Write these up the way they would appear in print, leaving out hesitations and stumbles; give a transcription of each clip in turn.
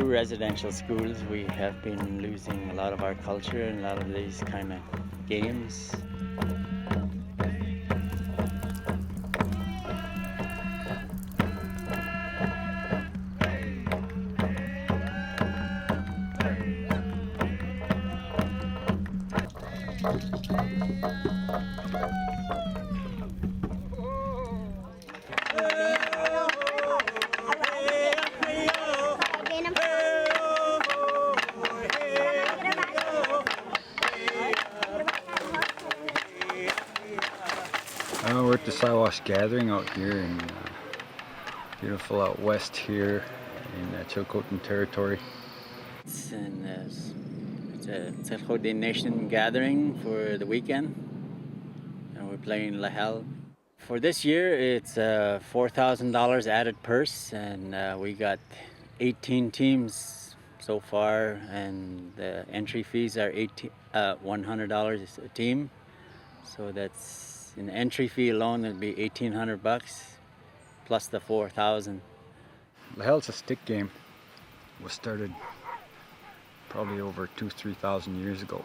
through residential schools, we have been losing a lot of our culture and a lot of these kind of games. We're at the Sidewalk gathering out here in beautiful out west here in Chilcotin territory. It's a Chilcotin Nation gathering for the weekend, and we're playing Lahal. For this year, it's a $4,000 added purse, and we got 18 teams so far, and the entry fees are $100 a team. So that's in the entry fee alone, it'd be $1,800 plus the $4,000. Lahal's a stick game. It was started probably over 2,000-3,000 years ago.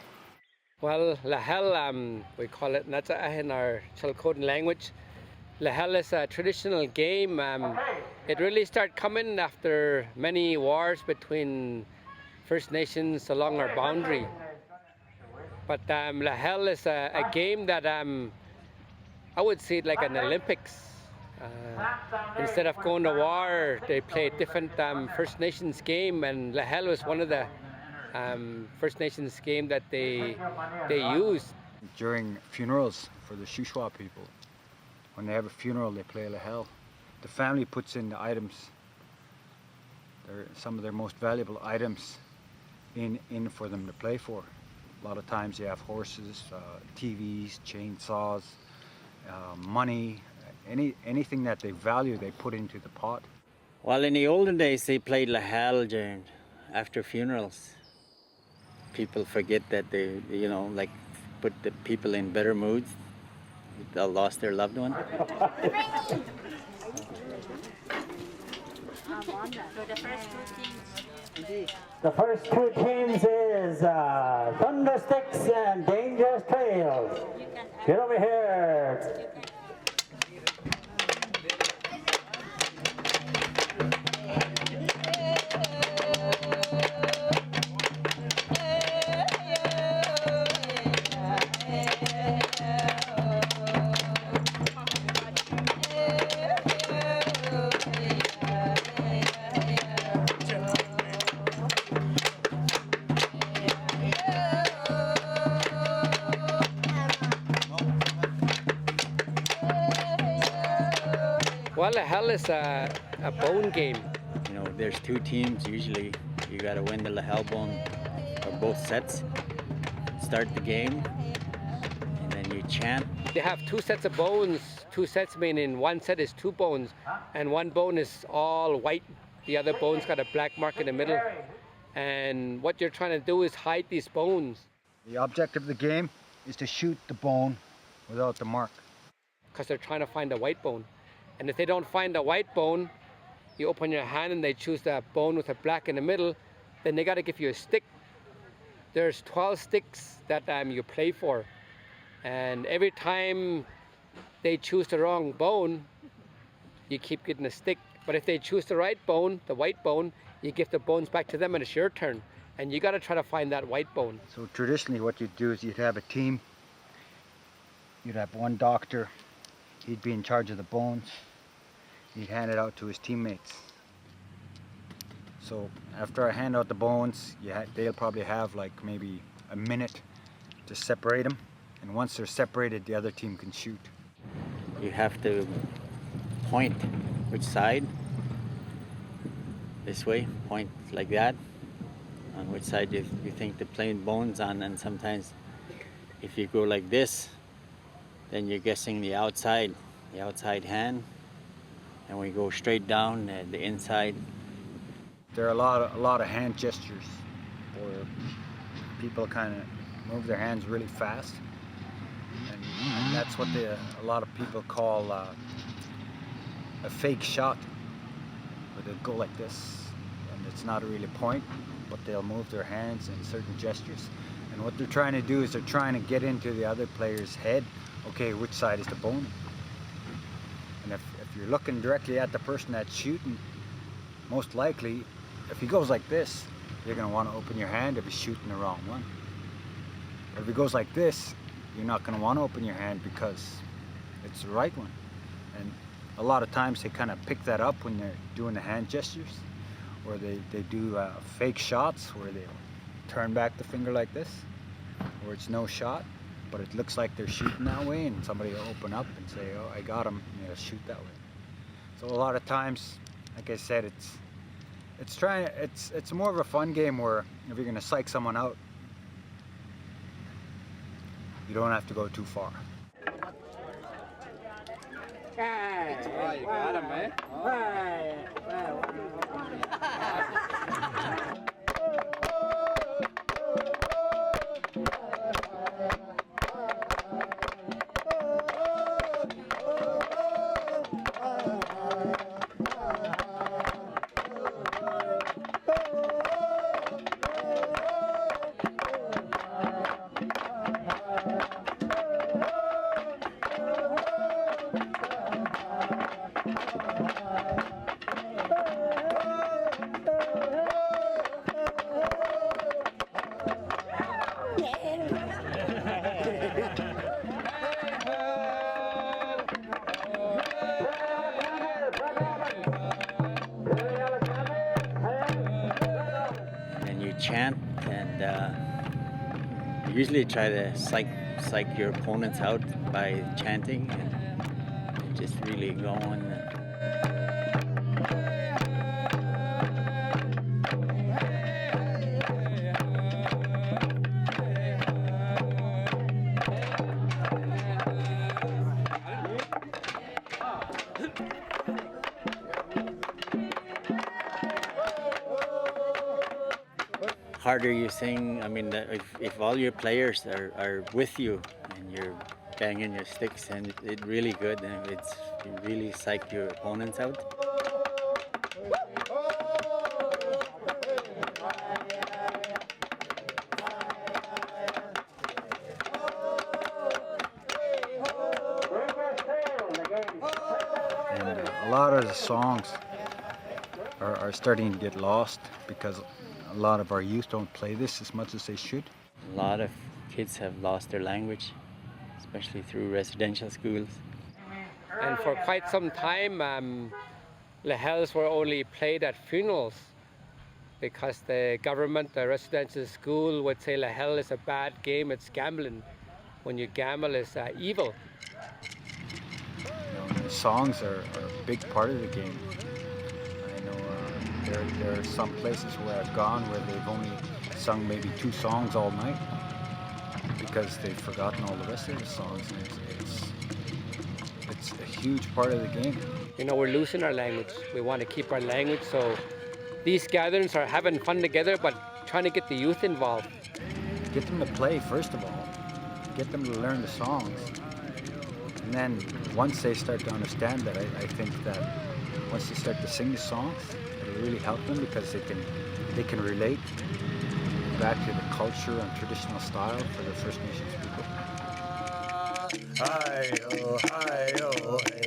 Well, Lahal, we call it Natsa in our Chilcotin language. Lahal is a traditional game. It really started coming after many wars between First Nations along our boundary. But Lahal is a game that I would see it like an Olympics. Instead of going to war, they played different First Nations game, and Lahal was one of the First Nations game that they used. During funerals for the Shuswap people, when they have a funeral, they play Lahal. The family puts in the items, some of their most valuable items, in for them to play for. A lot of times they have horses, TVs, chainsaws, money, anything that they value, they put into the pot. Well, in the olden days, they played Lahal after funerals. People forget that they, like put the people in better moods. They lost their loved one. The first two teams is Thundersticks and Dangerous Trails. Get over here. Well, Lahal is a bone game. There's two teams usually. You got to win the Lahal bone or both sets. Start the game, and then you chant. They have two sets of bones. Two sets meaning one set is two bones, and one bone is all white. The other bone's got a black mark in the middle. And what you're trying to do is hide these bones. The objective of the game is to shoot the bone without the mark. Because they're trying to find a white bone. And if they don't find a white bone, you open your hand and they choose that bone with a black in the middle, then they got to give you a stick. There's 12 sticks that you play for. And every time they choose the wrong bone, you keep getting a stick. But if they choose the right bone, the white bone, you give the bones back to them and it's your turn. And you got to try to find that white bone. So traditionally what you'd do is you'd have a team. You'd have one doctor. He'd be in charge of the bones. He'd hand it out to his teammates. So after I hand out the bones, they'll probably have like maybe a minute to separate them. And once they're separated, the other team can shoot. You have to point which side. This way, point like that. On which side you think the plain bone's on, and sometimes if you go like this, then you're guessing the outside hand, and we go straight down the inside. There are a lot of hand gestures where people kind of move their hands really fast, and that's what a lot of people call a fake shot, where they go like this, and it's not really a point, but they'll move their hands in certain gestures. And what they're trying to do is they're trying to get into the other player's head. Okay, which side is the opponent? And if you're looking directly at the person that's shooting, most likely, if he goes like this, you're going to want to open your hand if he's shooting the wrong one. But if he goes like this, you're not going to want to open your hand because it's the right one. And a lot of times they kind of pick that up when they're doing the hand gestures, or they do fake shots where they turn back the finger like this, where it's no shot, but it looks like they're shooting that way, and somebody will open up and say, oh, I got him, and they'll shoot that way. So a lot of times, like I said, it's more of a fun game where if you're going to psych someone out, you don't have to go too far. You got him, eh? Chant, and you usually try to psych your opponents out by chanting and just really going. Harder you sing, I mean, if all your players are with you and you're banging your sticks, and it's really good, and you really psych your opponents out. And a lot of the songs are starting to get lost because a lot of our youth don't play this as much as they should. A lot of kids have lost their language, especially through residential schools. And for quite some time, Lahals were only played at funerals because the government, the residential school would say Lahal is a bad game, it's gambling. When you gamble, it's evil. The songs are a big part of the game. There are some places where I've gone where they've only sung maybe 2 songs all night because they've forgotten all the rest of the songs. And it's a huge part of the game. You know, we're losing our language. We want to keep our language, so these gatherings are having fun together, but trying to get the youth involved. Get them to play, first of all. Get them to learn the songs. And then once they start to understand that, I think that once they start to sing the songs, it'll really help them because they can relate back to the culture and traditional style for the First Nations people. Hi-oh, hi-oh, hey.